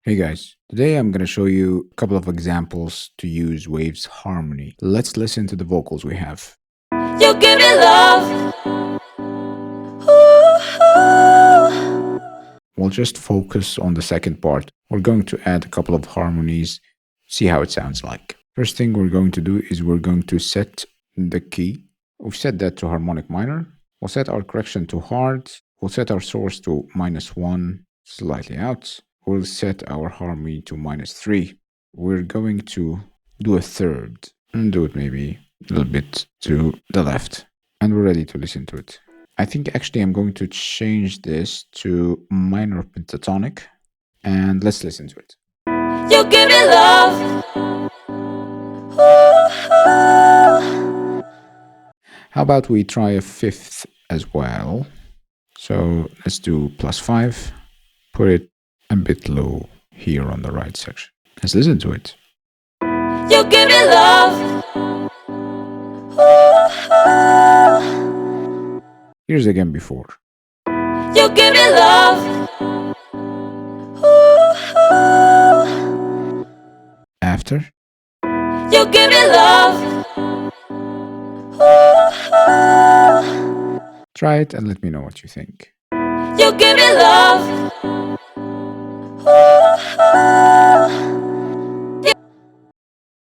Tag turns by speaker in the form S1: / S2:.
S1: Hey guys, today I'm going to show you a couple of examples to use Wave's harmony. Let's listen to the vocals we have.
S2: You give me love. Ooh.
S1: We'll just focus on the second part. We're going to add a couple of harmonies, see how it sounds like. First thing we're going to do is we're going to set the key. We've set that to harmonic minor. We'll set our correction to hard. We'll set our source to -1, slightly out. We'll set our harmony to -3. We're going to do a third and do it maybe a little bit to the left. And we're ready to listen to it. I think actually I'm going to change this to minor pentatonic. And let's listen to it.
S2: You give me love. Ooh.
S1: How about we try a fifth as well? So let's do +5. Put it a bit low here on the right section. Let's listen to it.
S2: You give me love. Ooh.
S1: Here's again before.
S2: You give me love. Ooh.
S1: After.
S2: You give me love. Ooh.
S1: Try it and let me know what you think.
S2: You give me love. Ooh.